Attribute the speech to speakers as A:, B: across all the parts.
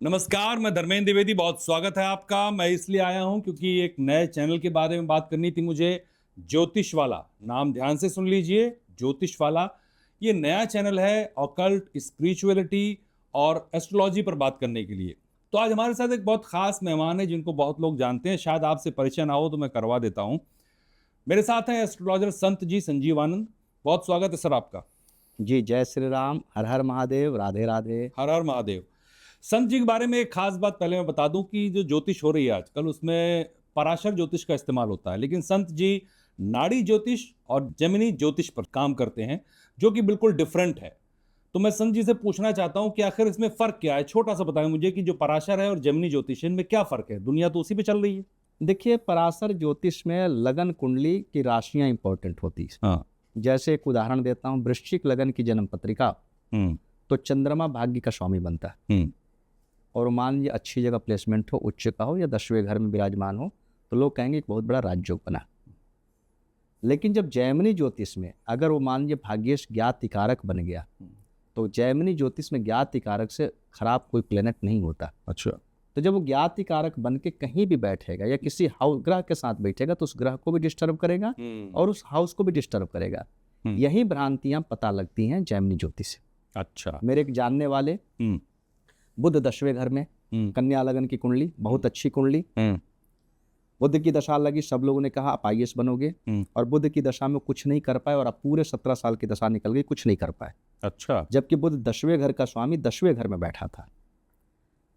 A: नमस्कार, मैं धर्मेंद्र द्विवेदी। बहुत स्वागत है आपका। मैं इसलिए आया हूं क्योंकि एक नए चैनल के बारे में बात करनी थी मुझे। ज्योतिष वाला नाम ध्यान से सुन लीजिए। ज्योतिष वाला ये नया चैनल है ऑकल्ट, स्पिरिचुअलिटी और एस्ट्रोलॉजी पर बात करने के लिए। तो आज हमारे साथ एक बहुत खास मेहमान है जिनको बहुत लोग जानते हैं। शायद आपसे परिचय ना हो तो मैं करवा देता हूं। मेरे साथ हैं एस्ट्रोलॉजर संत जी संजीवानंद। बहुत स्वागत है सर आपका।
B: जी, जय श्री राम, हर हर महादेव, राधे राधे।
A: हर हर महादेव। संत जी के बारे में एक खास बात पहले मैं बता दूं कि जो ज्योतिष हो रही है आजकल उसमें पराशर ज्योतिष का इस्तेमाल होता है, लेकिन संत जी नाड़ी ज्योतिष और जेमिनी ज्योतिष पर काम करते हैं जो कि बिल्कुल डिफरेंट है। तो मैं संत जी से पूछना चाहता हूं कि आखिर इसमें फर्क क्या है। छोटा सा बताएं मुझे कि जो पराशर है और जेमिनी ज्योतिष इनमें क्या फर्क है। दुनिया तो उसी पे चल रही है।
B: देखिए, पराशर ज्योतिष में लगन कुंडली की राशियां इंपॉर्टेंट होती है।
A: हाँ।
B: जैसे एक उदाहरण देता हूँ, वृश्चिक लगन की जन्म पत्रिका
A: हम्म।
B: तो चंद्रमा भाग्य का स्वामी बनता है।
A: हम्म।
B: और मान लीजिए अच्छी जगह प्लेसमेंट हो, उच्च का हो या 10वें घर में विराजमान हो, तो लोग कहेंगे कि बहुत बड़ा राजयोग बना। लेकिन जब जैमिनी ज्योतिष में अगर वो मान लीजिए भाग्येश ज्ञाति कारक बन गया, तो जैमिनी ज्योतिष में ज्ञाति कारक से खराब कोई प्लेनेट नहीं होता।
A: अच्छा।
B: तो जब वो ज्ञाति कारक बन के कहीं भी बैठेगा या किसी हाउस ग्रह के साथ बैठेगा तो उस ग्रह को भी डिस्टर्ब करेगा और उस हाउस को भी डिस्टर्ब करेगा। यही भ्रांतियां पता लगती हैं जैमिनी ज्योतिष से।
A: अच्छा।
B: मेरे एक जानने वाले बुध 10वें घर में, कन्या लगन की कुंडली, बहुत अच्छी कुंडली। बुध की दशा लगी, सब लोगों ने कहा आप आईएएस बनोगे, और बुध की दशा में कुछ नहीं कर पाए और अब पूरे 17 साल की दशा निकल गई, कुछ नहीं कर पाए।
A: अच्छा।
B: जबकि बुध 10वें घर का स्वामी 10वें घर में बैठा था,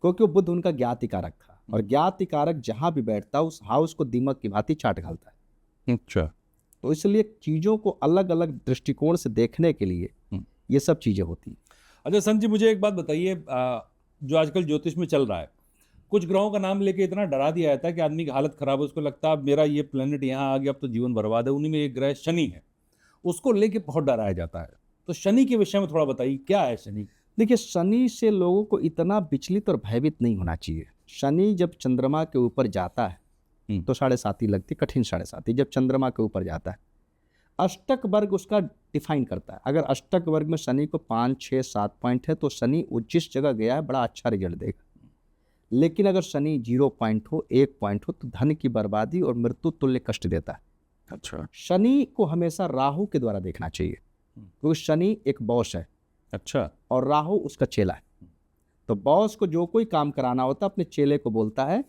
B: क्योंकि वो बुध उनका ज्ञाति कारक था और ज्ञाति कारक जहां भी बैठता उस हाउस को दीमक की भांति चाट घालता है।
A: अच्छा।
B: तो इसलिए चीजों को अलग अलग दृष्टिकोण से देखने के लिए ये सब चीजें होती हैं।
A: अच्छा संत जी, मुझे एक बात बताइए। जो आजकल ज्योतिष में चल रहा है, कुछ ग्रहों का नाम लेके इतना डरा दिया जाता है कि आदमी की हालत खराब है। उसको लगता है अब मेरा ये प्लेनेट यहाँ आ गया, अब तो जीवन बर्बाद है। उन्हीं में एक ग्रह शनि है, उसको लेके बहुत डराया जाता है। तो शनि के विषय में थोड़ा बताइए, क्या है शनि।
B: देखिए, शनि से लोगों को इतना विचलित और भयभीत नहीं होना चाहिए। शनि जब चंद्रमा के ऊपर जाता है तो 7.5 लगती, कठिन 7.5 जब चंद्रमा के ऊपर जाता है। अष्टक वर्ग उसका डिफाइन करता है। अगर अष्टक वर्ग में शनि को 5, 6, 7 पॉइंट है तो शनि जिस जगह गया है बड़ा अच्छा रिजल्ट देगा। लेकिन अगर शनि 0 पॉइंट हो, 1 पॉइंट हो, तो धन की बर्बादी और मृत्यु तुल्य कष्ट देता है।
A: अच्छा।
B: शनि को हमेशा राहु के द्वारा देखना चाहिए, क्योंकि शनि एक बॉस है।
A: अच्छा।
B: और राहु उसका चेला है। तो बॉस को जो कोई काम कराना होता है अपने चेले को बोलता है,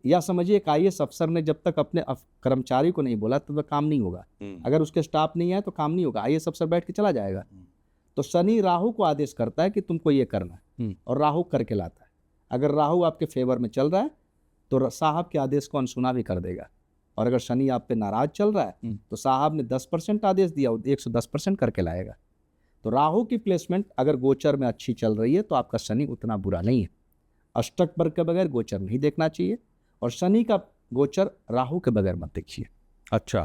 B: या समझिए एक आईएएस अफसर ने जब तक अपने कर्मचारी को नहीं बोला तब तक काम नहीं होगा। अगर उसके स्टाफ नहीं है तो काम नहीं होगा, आईएएस अफसर बैठ के चला जाएगा। तो शनि राहु को आदेश करता है कि तुमको ये करना है, और राहु करके लाता है। अगर राहु आपके फेवर में चल रहा है तो साहब के आदेश को अनसुना भी कर देगा, और अगर शनि आप पे नाराज चल रहा है तो साहब ने 10% आदेश दिया, 110% करके लाएगा। तो राहु की प्लेसमेंट अगर गोचर में अच्छी चल रही है तो आपका शनि उतना बुरा नहीं है। अष्टक वर्ग के बगैर गोचर नहीं देखना चाहिए, और शनि का गोचर राहु के बगैर मत देखिए।
A: अच्छा,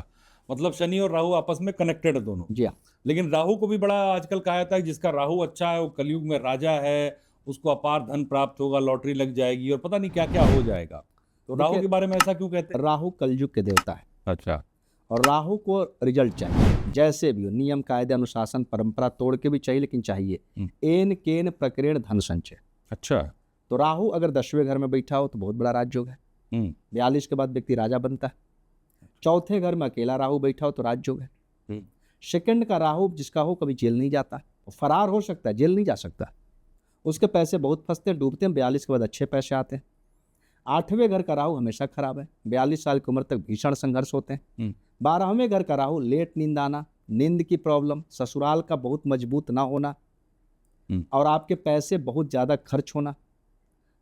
A: मतलब शनि और राहु आपस में कनेक्टेड है दोनों।
B: जी हाँ।
A: लेकिन राहु को भी बड़ा आजकल कहा जाता है जिसका राहु अच्छा है वो कलयुग में राजा है, उसको अपार धन प्राप्त होगा, लॉटरी लग जाएगी और पता नहीं क्या क्या हो जाएगा। तो राहु के बारे में ऐसा क्यों कहते हैं।
B: राहु कलयुग के देवता है।
A: अच्छा।
B: और राहु को रिजल्ट चाहिए, जैसे भी हो, नियम कायदे अनुशासन परंपरा तोड़ के भी चाहिए, लेकिन चाहिए एन केन प्रकीर्ण धन संचय।
A: अच्छा।
B: तो राहु अगर 10वें घर में बैठा हो तो बहुत बड़ा राजयोग है। 42 के बाद व्यक्ति राजा बनता है। चौथे घर में अकेला राहु बैठा हो तो राजयोग है। सेकंड का राहु जिसका हो कभी जेल नहीं जाता, फरार हो सकता है, जेल नहीं जा सकता। उसके पैसे बहुत फंसते हैं, डूबते हैं। 42 के बाद अच्छे पैसे आते हैं। 8वें घर का राहु हमेशा खराब है। 42 साल की उम्र तक भीषण संघर्ष होते हैं। 12वें घर का राहु लेट नींद आना, नींद की प्रॉब्लम, ससुराल का बहुत मजबूत ना होना, और आपके पैसे बहुत ज़्यादा खर्च होना।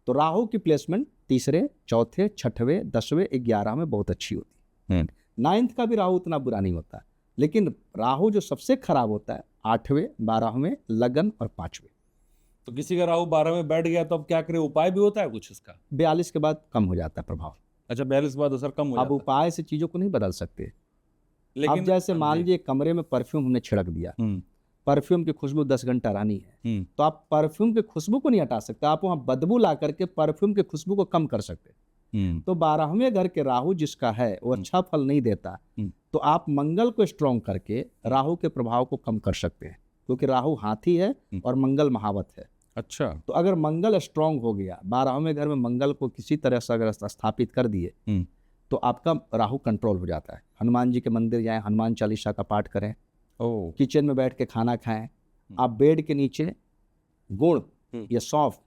B: तो राहु की प्लेसमेंट 3रे, 4थे, 6वें, 10वें, 11 में बहुत अच्छी होती है। 9th का भी राहु उतना बुरा नहीं होता, लेकिन राहु जो सबसे खराब होता है 8वें, 12वें, लगन और 5वें।
A: तो किसी का राहु 12 में बैठ गया तो अब क्या करे, उपाय भी होता है कुछ इसका।
B: 42 के बाद कम हो जाता है प्रभाव।
A: अच्छा, 42 के बाद असर कम हो जाता है।
B: अब उपाय से चीज़ों को नहीं बदल सकते।
A: लेकिन
B: अब जैसे मान लीजिए कमरे में परफ्यूम हमने छिड़क दिया, परफ्यूम की खुशबू 10 घंटा रहनी है, तो आप परफ्यूम की खुशबू को नहीं हटा सकते। आप वहां बदबू ला करके परफ्यूम की खुशबू को कम कर सकते। तो 12वें घर के राहु जिसका है वो अच्छा फल नहीं देता, तो आप मंगल को स्ट्रॉन्ग करके राहु के प्रभाव को कम कर सकते हैं, क्योंकि राहु हाथी है और मंगल महावत है।
A: अच्छा।
B: तो अगर मंगल स्ट्रांग हो गया, 12वें घर में मंगल को किसी तरह से अगर स्थापित कर दिए तो आपका राहु कंट्रोल हो जाता है। हनुमान जी के मंदिर जाएं, हनुमान चालीसा का पाठ करें, किचन में बैठ के खाना खाएं, आप बेड के नीचे गुड़ या सौंफ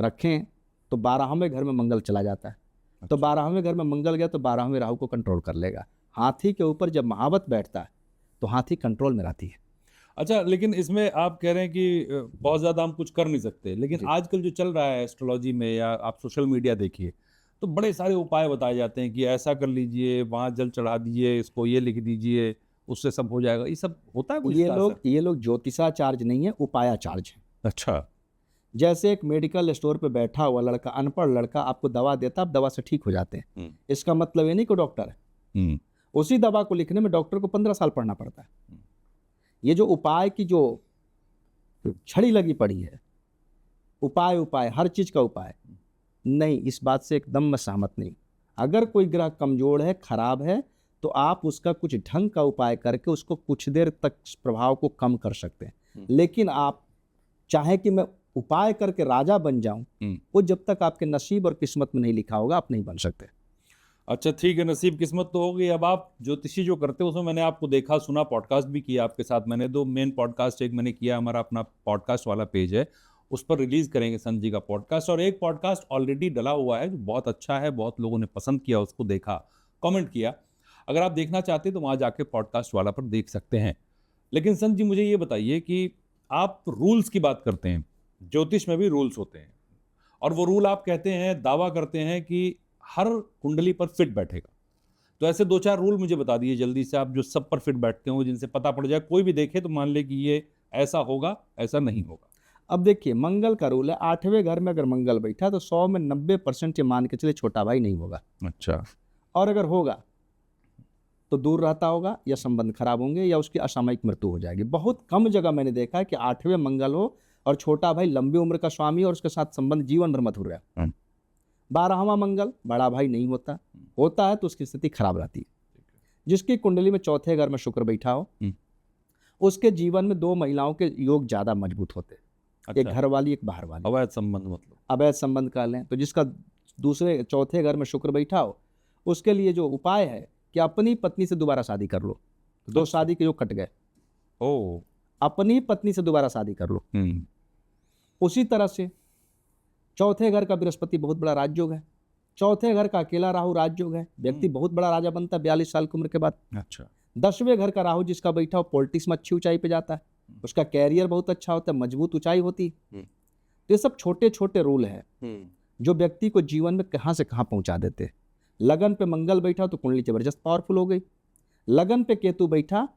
B: रखें तो 12वें घर में मंगल चला जाता है। तो 12वें घर में मंगल गया तो 12वें राहु को कंट्रोल कर लेगा। हाथी के ऊपर जब महावत बैठता है तो हाथी कंट्रोल में रहती है।
A: अच्छा, लेकिन इसमें आप कह रहे हैं कि बहुत ज़्यादा हम कुछ कर नहीं सकते, लेकिन आजकल जो चल रहा है एस्ट्रोलॉजी में या आप सोशल मीडिया देखिए तो बड़े सारे उपाय बताए जाते हैं कि ऐसा कर लीजिए, वहाँ जल चढ़ा दीजिए, इसको ये लिख दीजिए, उससे सब हो जाएगा। ये सब होता है कुछ?
B: ये लोग ज्योतिषाचार्य नहीं है, उपायाचार्य है।
A: अच्छा।
B: जैसे एक मेडिकल स्टोर पे बैठा हुआ लड़का, अनपढ़ लड़का आपको दवा देता, आप दवा से ठीक हो जाते हैं। इसका मतलब ये नहीं कि डॉक्टर है। उसी दवा को लिखने में डॉक्टर को 15 साल पढ़ना पड़ता है। ये जो उपाय की जो छड़ी लगी पड़ी है, उपाय हर चीज का उपाय नहीं, इस बात से एकदम मैं सहमत नहीं। अगर कोई ग्रह कमजोर है, खराब है, तो आप उसका कुछ ढंग का उपाय करके उसको कुछ देर तक प्रभाव को कम कर सकते हैं। लेकिन आप चाहे कि मैं उपाय करके राजा बन जाऊं, वो जब तक आपके नसीब और किस्मत में नहीं लिखा होगा आप नहीं बन सकते।
A: अच्छा ठीक है, नसीब किस्मत तो हो गई। अब आप ज्योतिषी जो करते हो उसमें मैंने आपको देखा सुना, पॉडकास्ट भी किया आपके साथ मैंने, 2 मेन पॉडकास्ट। एक मैंने किया, हमारा अपना पॉडकास्ट वाला पेज है, उस पर रिलीज करेंगे संत जी का पॉडकास्ट, और एक पॉडकास्ट ऑलरेडी डला हुआ है जो बहुत अच्छा है, बहुत लोगों ने पसंद किया, उसको देखा, कमेंट किया। अगर आप देखना चाहते हैं तो वहाँ जाके पॉडकास्ट वाला पर देख सकते हैं। लेकिन संत जी मुझे ये बताइए कि आप रूल्स की बात करते हैं, ज्योतिष में भी रूल्स होते हैं, और वो रूल आप कहते हैं, दावा करते हैं कि हर कुंडली पर फिट बैठेगा। तो ऐसे 2-4 रूल मुझे बता दिए जल्दी से आप, जो सब पर फिट बैठते हो, जिनसे पता पड़ जाए, कोई भी देखे तो मान ले कि ये ऐसा होगा, ऐसा नहीं होगा।
B: अब देखिए, मंगल का रूल है, 8वें घर में अगर मंगल बैठा तो 100 में 90% ये मान के चले छोटा भाई नहीं होगा।
A: अच्छा।
B: और अगर होगा तो दूर रहता होगा, या संबंध खराब होंगे, या उसकी असामयिक मृत्यु हो जाएगी। बहुत कम जगह मैंने देखा है कि 8वें मंगल हो और छोटा भाई लंबी उम्र का स्वामी और उसके साथ संबंध जीवन भर मधुर रहे। 12वां मंगल बड़ा भाई नहीं होता, होता है तो उसकी स्थिति खराब रहती है। जिसकी कुंडली में चौथे घर में शुक्र बैठा हो, उसके जीवन में 2 महिलाओं के योग ज्यादा मजबूत होते हैं।
A: अच्छा।
B: एक घर वाली, एक बाहर वाली।
A: अवैध संबंध, मतलब
B: अवैध संबंध कर लें तो जिसका चौथे घर में शुक्र बैठा हो, उसके लिए जो उपाय है कि अपनी पत्नी से दोबारा शादी कर लो। 2 शादी के योग कट गए। अपनी पत्नी से दोबारा शादी कर लो। उसी तरह से चौथे घर का बृहस्पति बहुत बड़ा राजयोग है। चौथे घर का अकेला राहु राजयोग है। व्यक्ति बहुत बड़ा राजा बनता है 42 साल की उम्र के बाद।
A: अच्छा।
B: 10वें घर का राहु जिसका बैठा हो, पॉलिटिक्स में अच्छी ऊंचाई पे जाता है, उसका कैरियर बहुत अच्छा होता है, मजबूत ऊंचाई होती है। तो ये सब छोटे छोटे रूल है जो व्यक्ति को जीवन में कहां से कहां पहुंचा देते हैं। लगन पे मंगल बैठा तो कुंडली जबरदस्त पावरफुल हो गई। लगन पे केतु बैठा,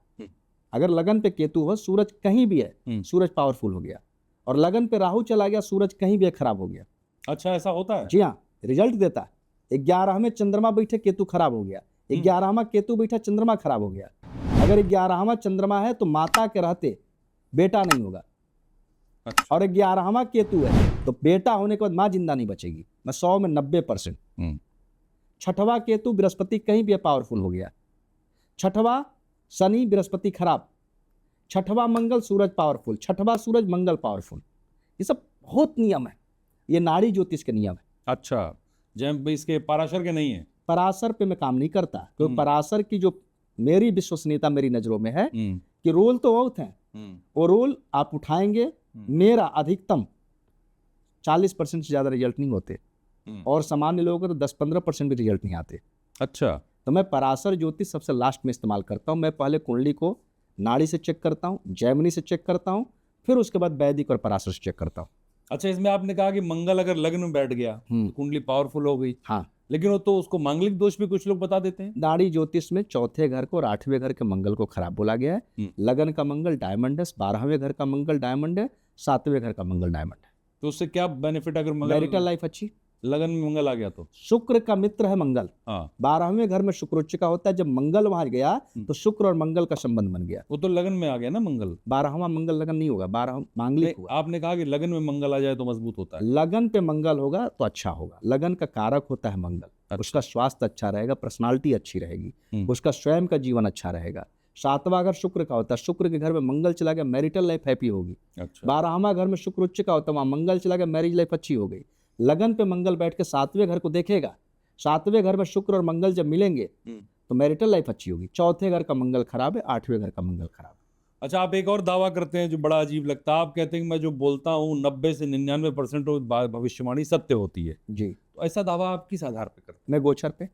B: अगर लगन पे केतु हो, सूरज कहीं भी है, सूरज पावरफुल हो गया। और लगन पे राहु चला गया, सूरज कहीं भी खराब हो गया।
A: अच्छा, ऐसा होता है?
B: जी हाँ, रिजल्ट देता है। 11वें चंद्रमा बैठे केतु खराब हो गया, 11वां केतु बैठा चंद्रमा खराब हो गया। अगर 11वां चंद्रमा है तो माता के रहते बेटा नहीं होगा।
A: अच्छा।
B: और 11वां केतु है तो बेटा होने के बाद मां जिंदा नहीं बचेगी। मैं 100 में 90%। 6वां केतु बृहस्पति कहीं भी पावरफुल हो गया। 6वां शनि बृहस्पति खराब। 6वां मंगल सूरज पावरफुल। 6वां सूरज मंगल पावरफुल। ये सब बहुत नियम है, ये नाड़ी ज्योतिष के नियम है।
A: अच्छा, जैसे इसके पराशर के नहीं है?
B: पराशर पे मैं काम नहीं करता, क्योंकि पराशर की जो मेरी विश्वसनीयता मेरी नजरों में है कि रोल तो बहुत हैं, वो रोल आप उठाएंगे, मेरा अधिकतम 40% से ज्यादा रिजल्ट नहीं होते, और सामान्य लोगों को तो 10-15% भी रिजल्ट नहीं आते।
A: अच्छा।
B: तो मैं पराशर ज्योतिष सबसे लास्ट में इस्तेमाल करता हूँ। मैं पहले कुंडली को नाड़ी से चेक करता हूँ, जैमिनी से चेक करता हूँ, फिर उसके बाद वैदिक और पराशर से चेक करता हूँ।
A: अच्छा, इसमें आपने कहा कि मंगल अगर लग्न में बैठ गया तो कुंडली पावरफुल हो गई।
B: हाँ,
A: लेकिन वो तो उसको मांगलिक दोष भी कुछ लोग बता देते हैं।
B: नाड़ी ज्योतिष में चौथे घर को और 8वें घर के मंगल को खराब बोला गया है। लगन का मंगल डायमंड है, 12वें घर का मंगल डायमंड है, 7वें घर का मंगल डायमंड है।
A: तो उससे क्या बेनिफिट अगर मंगल
B: मैरिटल लाइफ अच्छी,
A: लगन में मंगल आ गया तो?
B: शुक्र का मित्र है मंगल।
A: हाँ।
B: 12वें घर में शुक्र उच्च का होता है। जब मंगल वहां गया तो शुक्र और मंगल का संबंध बन गया।
A: वो तो लगन में आ गया ना मंगल।
B: 12वां मंगल लगन नहीं होगा, 12 मांगलिक हुआ।
A: आपने कहा कि लगन में मंगल आ जाए तो मजबूत होता है।
B: लगन पे मंगल होगा तो अच्छा होगा। लगन का कारक होता है मंगल। उसका स्वास्थ्य अच्छा रहेगा, पर्सनालिटी अच्छी रहेगी, उसका स्वयं का जीवन अच्छा रहेगा, सातवां घर शुक्र का होता है, शुक्र के घर में मंगल चला गया, मैरिटल लाइफ हैप्पी होगी।
A: अच्छा
B: 12वां घर में शुक्र उच्च का होता है, वहां मंगल चला गया, मैरिज लाइफ अच्छी हो गई। लगन पे मंगल बैठ के 7वें घर को देखेगा, 7वें घर में शुक्र और मंगल जब मिलेंगे तो मैरिटल लाइफ अच्छी होगी। चौथे घर का मंगल खराब है, 8वें घर का मंगल खराब है।
A: अच्छा, आप एक और दावा करते हैं जो बड़ा अजीब लगता है, आप कहते हैं कि मैं जो बोलता हूँ 90 से 99% भविष्यवाणी सत्य होती है।
B: जी,
A: तो ऐसा दावा आप किस आधार पर करते
B: मैं गोचर पे, मैं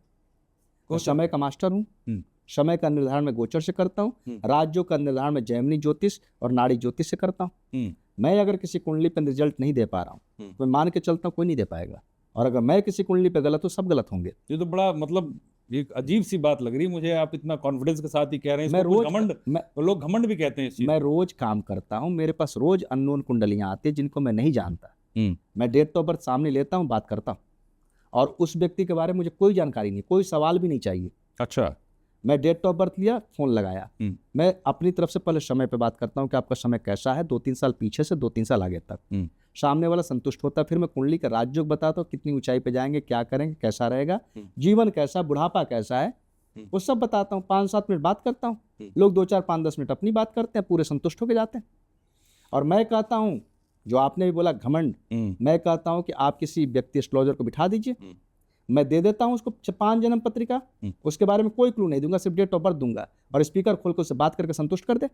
A: गोचर
B: समय का मास्टर हूँ।
A: हम्म।
B: समय का निर्धारण मैं गोचर से करता हूँ, राज्यों का निर्धारण मैं जैमिनी ज्योतिष और नाड़ी ज्योतिष से करता हूँ।
A: हैं?
B: मैं अगर किसी कुंडली पर रिजल्ट नहीं दे पा रहा हूँ तो मैं मान के चलता हूँ कोई नहीं दे पाएगा, और अगर मैं किसी कुंडली पे गलत हूँ सब गलत होंगे।
A: ये तो बड़ा मतलब एक अजीब सी बात लग रही है मुझे, आप इतना कॉन्फिडेंस के साथ ही कह रहे हैं।
B: मैं
A: इसको कुछ
B: रोज
A: घमंड, तो लोग घमंड भी कहते हैं इस चीज
B: मैं रोज काम करता हूँ, मेरे पास रोज अननोन कुंडलियां आती है जिनको मैं नहीं जानता। मैं डेट ऑफ बर्थ सामने लेता हूँ, बात करता हूँ, और उस व्यक्ति के बारे में मुझे कोई जानकारी नहीं, कोई सवाल भी नहीं चाहिए।
A: अच्छा
B: मैं डेट ऑफ बर्थ लिया, फोन लगाया, मैं अपनी तरफ से पहले समय पे बात करता हूँ कि आपका समय कैसा है, 2-3 साल पीछे से 2-3 साल आगे तक। सामने वाला संतुष्ट होता है, फिर मैं कुंडली का राजयोग बताता हूँ, कितनी ऊंचाई पे जाएंगे, क्या करेंगे, कैसा रहेगा, जीवन कैसा, बुढ़ापा कैसा है, वो सब बताता हूँ। 5-7 मिनट बात करता हूँ, लोग 2-4-5-10 मिनट अपनी बात करते हैं, पूरे संतुष्ट होकर जाते हैं। और मैं कहता हूँ, जो आपने भी बोला घमंड, मैं कहता हूँ कि आप किसी व्यक्ति एस्ट्रोलॉजर को बिठा दीजिए, मैं दे देता हूँ उसको 5 जन्म पत्रिका, उसके बारे में कोई क्लू नहीं दूंगा, सिर्फ डेट ऑफ बर्थ दूंगा, और स्पीकर खोल कर उससे बात करके संतुष्ट कर दे।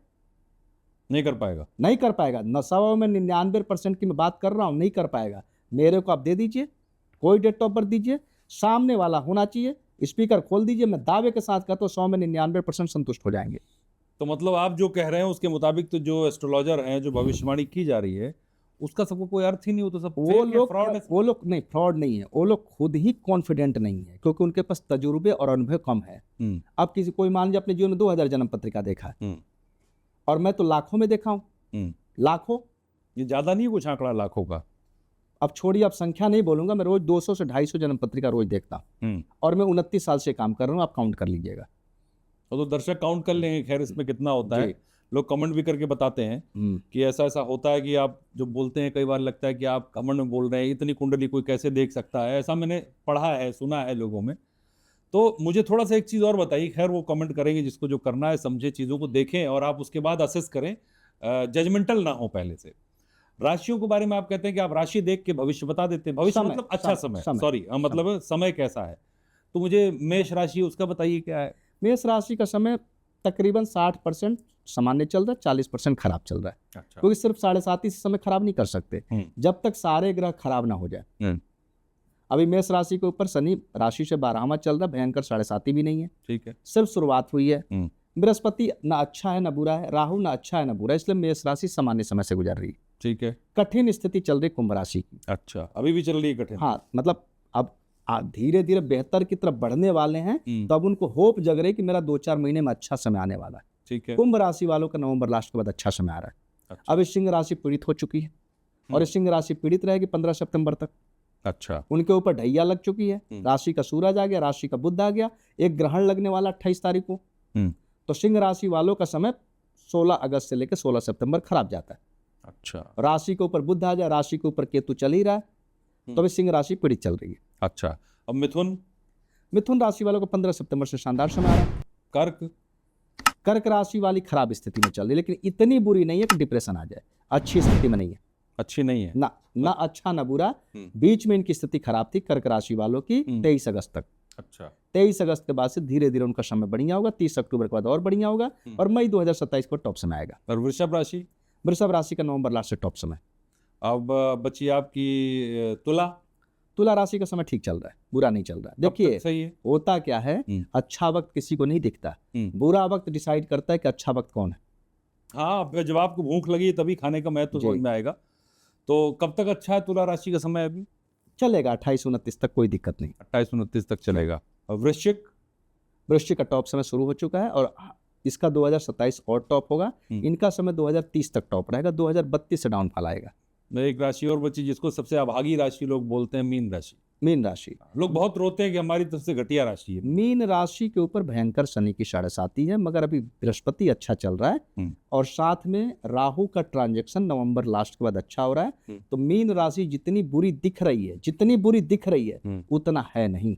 A: नहीं कर पाएगा,
B: नहीं कर पाएगा। 100 में 99% की मैं बात कर रहा हूँ, नहीं कर पाएगा। मेरे को आप दे दीजिए, कोई डेट ऑफ बर्थ दीजिए, सामने वाला होना चाहिए, स्पीकर खोल दीजिए, मैं दावे के साथ कहता हूँ 100 में 99% संतुष्ट हो जाएंगे।
A: तो मतलब आप जो कह रहे हैं उसके मुताबिक तो जो एस्ट्रोलॉजर हैं, जो भविष्यवाणी की जा रही है, उसका सबको कोई अर्थ ही नहीं हो, तो सब
B: वो लोग नहीं, फ्रॉड नहीं है, वो लोग खुद ही कॉन्फिडेंट नहीं है, क्योंकि उनके पास तजुर्बे और अनुभव कम है। अब किसी कोई मान लीजिए अपने जीवन में 2000 जन्म पत्रिका देखा है, और मैं तो लाखों में देखा हूँ, लाखों।
A: ये ज्यादा नहीं है कुछ आंकड़ा लाखों का?
B: अब छोड़िए, अब संख्या नहीं बोलूंगा, मैं रोज 200 से 250 जन्म पत्रिका रोज देखता हूँ, और मैं 29 साल से काम कर रहा हूँ, आप काउंट कर लीजिएगा।
A: तो दर्शक काउंट कर लेंगे, खैर इसमें कितना होता है। लोग कमेंट भी करके बताते हैं कि ऐसा ऐसा होता है कि आप जो बोलते हैं, कई बार लगता है कि आप कमेंट में बोल रहे हैं, इतनी कुंडली कोई कैसे देख सकता है, ऐसा मैंने पढ़ा है, सुना है लोगों में। तो मुझे थोड़ा सा एक चीज़ और बताइए, खैर वो कमेंट करेंगे, जिसको जो करना है समझे, चीज़ों को देखें और आप उसके बाद असेस करें, जजमेंटल ना हो पहले से। राशियों के बारे में आप कहते हैं कि आप राशि देख के भविष्य बता देते हैं, भविष्य मतलब अच्छा समय, सॉरी मतलब समय कैसा है। तो मुझे मेष राशि उसका बताइए क्या है।
B: मेष राशि का समय तकरीबन 60% सामान्य चल रहा है, 40% खराब चल रहा है।
A: अच्छा।
B: क्योंकि सिर्फ 7.5 से समय खराब नहीं कर सकते जब तक सारे ग्रह खराब ना हो जाए। अभी मेष राशि के ऊपर शनि राशि से 12वां चल रहा है, भयंकर 7.5 भी नहीं है, ठीक है, सिर्फ शुरुआत हुई है। बृहस्पति ना अच्छा है ना बुरा है, राहु ना अच्छा है ना बुरा है, इसलिए मेष राशि सामान्य समय से गुजर रही है।
A: ठीक है।
B: कठिन स्थिति चल रही कुंभ राशि की।
A: अच्छा, अभी भी चल रही है कठिन?
B: हाँ, मतलब अब धीरे धीरे बेहतर की तरफ बढ़ने वाले हैं, तो अब उनको होप जग रही कि मेरा 2-4 महीने में अच्छा समय आने वाला है।
A: ठीक है।
B: कुंभ राशि वालों का नवंबर लास्ट के बाद अच्छा समय आ रहा है। अच्छा। अब सिंह राशि पीड़ित हो चुकी है, और सिंह राशि पीड़ित रहेगी 15 सितंबर तक।
A: अच्छा।
B: उनके ऊपर ढैया लग चुकी है, राशि का सूरज आ गया, राशि का बुध आ गया, एक ग्रहण लगने वाला 28 तारीख को। तो सिंह राशि वालों का समय 16 अगस्त से लेकर 16 सितंबर खराब जाता है।
A: अच्छा।
B: राशि के ऊपर बुध आ जाए, राशि के ऊपर केतु चल ही रहा है, तो अभी सिंह राशि पीड़ित चल रही है।
A: अच्छा। अब मिथुन
B: राशि वालों को 15 सितंबर से शानदार समय आ रहा है। कर्क राशि वाली खराब स्थिति में चल रही है, लेकिन इतनी बुरी नहीं है कि डिप्रेशन आ जाए, अच्छी स्थिति में नहीं है।
A: अच्छी नहीं है
B: ना अच्छा ना बुरा, बीच में इनकी स्थिति खराब थी कर्क राशि वालों की 23 अगस्त तक। अच्छा। 23 अगस्त के बाद से धीरे धीरे उनका समय बढ़िया होगा, 30 अक्टूबर के बाद और बढ़िया होगा, और मई 2027 को टॉप समय आएगा।
A: और वृषभ राशि
B: का नवंबर लास्ट से टॉप समय।
A: अब बची आपकी
B: तुला राशि का समय ठीक चल रहा है, बुरा नहीं चल रहा है। देखिए सही है, होता क्या है, अच्छा वक्त किसी को नहीं दिखता, बुरा वक्त डिसाइड करता है कि अच्छा वक्त कौन है।
A: हाँ, जब आपको भूख लगी तभी खाने का महत्व समझ में आएगा। तो कब तक अच्छा है तुला राशि का समय? अभी
B: चलेगा 28-29 तक, कोई दिक्कत नहीं,
A: 28-29 तक चलेगा। और वृश्चिक
B: का टॉप समय शुरू हो चुका है, और इसका 2027 और टॉप होगा। इनका समय 2030 तक टॉप रहेगा, 2032 से डाउनफॉल आएगा।
A: एक राशि और बची जिसको सबसे अभागी राशि लोग बोलते हैं, मीन राशि। लोग बहुत रोते हैं कि हमारी तरफ से घटिया राशि है। मीन राशि
B: के ऊपर भयंकर शनि की 7.5 है, मगर अभी बृहस्पति अच्छा चल रहा है, और साथ में राहु का ट्रांजैक्शन नवंबर लास्ट के बाद अच्छा हो रहा है। तो मीन राशि जितनी बुरी दिख रही है, उतना है नहीं।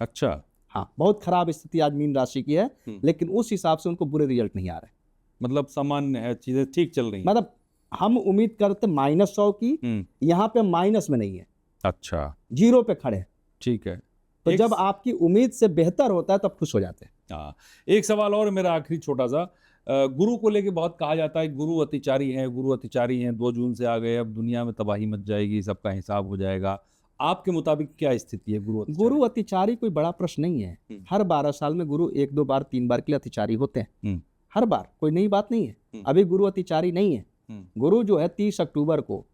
A: अच्छा।
B: हाँ, बहुत खराब स्थिति आज मीन राशि की है, लेकिन उस हिसाब से उनको बुरे रिजल्ट नहीं आ रहे।
A: मतलब सामान्य है, चीजें ठीक चल रही हैं।
B: मतलब हम उम्मीद करते -100 की, यहाँ पे माइनस में नहीं है,
A: अच्छा,
B: 0 पे खड़े हैं।
A: ठीक है।
B: तो
A: एक
B: जब आपकी उम्मीद से बेहतर होता है तब खुश हो जाते हैं।
A: हाँ, एक सवाल और मेरा आखिरी छोटा सा, गुरु को लेके बहुत कहा जाता है गुरु अतिचारी हैं, गुरु अतिचारी हैं, 2 जून से आ गए, अब दुनिया में तबाही मच जाएगी, सबका हिसाब हो जाएगा। आपके मुताबिक क्या स्थिति है गुरु अतिचारी?
B: गुरु अतिचारी कोई बड़ा प्रश्न नहीं है। हर 12 साल में गुरु 1-2 बार 3 बार के लिए अतिचारी होते हैं, हर बार, कोई नई बात नहीं है। अभी गुरु अतिचारी नहीं है। गुरु जो है 30 अक्टूबर को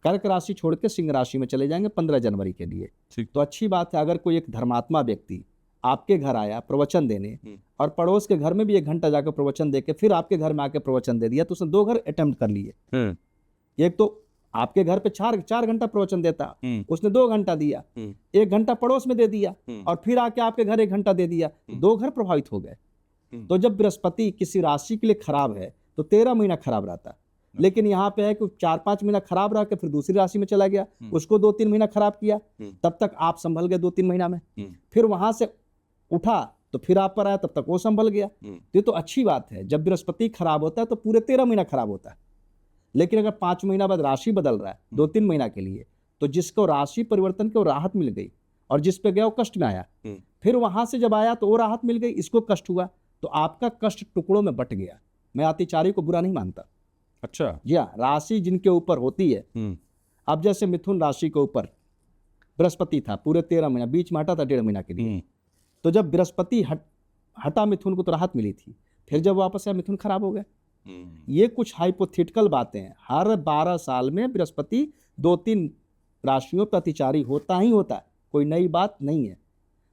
B: कर्क राशि छोड़ के सिंह राशि में चले जाएंगे 15 जनवरी के लिए। तो अच्छी बात है, अगर कोई एक धर्मात्मा व्यक्ति आपके घर आया प्रवचन देने और पड़ोस के घर में भी 1 घंटा जाकर प्रवचन देके फिर आपके घर में आके प्रवचन दे दिया, तो उसने 2 घर अटेम्प्ट कर लिए। एक तो आपके घर पे 4 घंटा प्रवचन देता, उसने 2 घंटा दिया, 1 घंटा पड़ोस में दे दिया और फिर आके आपके घर 1 घंटा दे दिया, 2 घर प्रभावित हो गए। तो जब बृहस्पति किसी राशि के लिए खराब है तो 13 महीना खराब रहता है। लेकिन यहाँ पे है कि 4-5 महीना खराब रह के फिर दूसरी राशि में चला गया, उसको 2-3 महीना खराब किया, तब तक आप संभल गए 2-3 महीना में। फिर वहां से उठा तो फिर आप पर आया, तब तक वो संभल गया। ये तो अच्छी बात है। जब बृहस्पति खराब होता है तो पूरे 13 महीना खराब होता है। लेकिन अगर 5 महीना बाद राशि बदल रहा है 2-3 महीना के लिए, तो जिसको राशि परिवर्तन की राहत मिल गई और जिस पे गया वो कष्ट में आया, फिर वहां से जब आया तो वो राहत मिल गई, इसको कष्ट हुआ, तो आपका कष्ट टुकड़ों में बट गया। मैं अतिचारी को बुरा नहीं मानता।
A: अच्छा
B: जी हाँ, राशि जिनके ऊपर होती है, अब जैसे मिथुन राशि के ऊपर बृहस्पति था पूरे 13 महीना, बीच में हटा था 1.5 महीना के लिए। तो जब बृहस्पति हटा मिथुन को तो राहत मिली थी, फिर जब वापस आया मिथुन खराब हो गया। ये कुछ हाइपोथेटिकल बातें हैं। हर 12 साल में बृहस्पति 2-3 राशियों पर अतिचारी होता ही होता है, कोई नई बात नहीं है।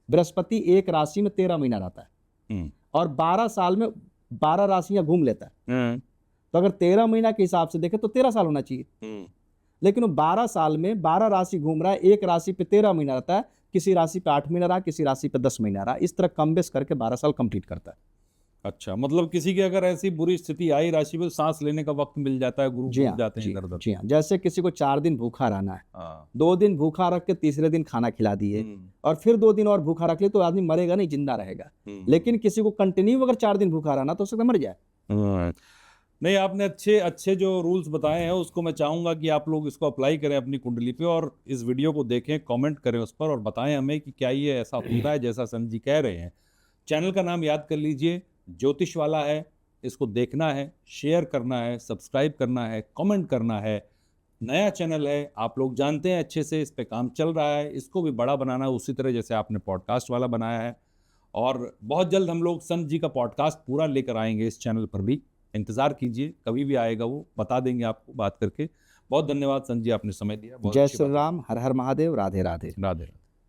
B: बृहस्पति एक राशि में 13 महीना रहता है और 12 साल में 12 राशियां घूम लेता है। तो अगर 13 महीना के हिसाब से देखें तो 13 साल होना चाहिए, लेकिन वो 12 साल में 12 राशि घूम रहा है, एक राशि पे 13 महीना रहता है, किसी राशि पे 8 महीना रहा, किसी राशि पे 10 महीना रहा, इस तरह कम बेस करके 12 साल कंप्लीट करता है।
A: अच्छा, मतलब किसी की अगर ऐसी बुरी स्थिति आई राशि में, सांस लेने का वक्त मिल जाता है, गुरु
B: जी हाँ,
A: जाते हैं इधर उधर।
B: जी हाँ, जैसे किसी को 4 दिन भूखा रहना है, 2 दिन भूखा रख के तीसरे दिन खाना खिला दिए और फिर 2 दिन और भूखा रख ले, तो आदमी मरेगा नहीं, जिंदा रहेगा। लेकिन किसी को कंटिन्यू अगर 4 दिन भूखा रहना तो उसका मर जाए।
A: नहीं, आपने अच्छे जो रूल्स बताए हैं उसको मैं चाहूंगा कि आप लोग इसको अप्लाई करें अपनी कुंडली पे और इस वीडियो को देखें, कमेंट करें उस पर और बताएं हमें कि क्या ये ऐसा होता है जैसा संत जी कह रहे हैं। चैनल का नाम याद कर लीजिए, ज्योतिष वाला है। इसको देखना है, शेयर करना है, सब्सक्राइब करना है, कमेंट करना है। नया चैनल है, आप लोग जानते हैं अच्छे से, इस पे काम चल रहा है, इसको भी बड़ा बनाना है उसी तरह जैसे आपने पॉडकास्ट वाला बनाया है। और बहुत जल्द हम लोग संत जी का पॉडकास्ट पूरा लेकर आएंगे इस चैनल पर भी, इंतजार कीजिए, कभी भी आएगा वो बता देंगे आपको बात करके। बहुत धन्यवाद संत जी, आपने समय दिया।
B: जय श्री राम, हर हर महादेव, राधे राधे।
A: राधे।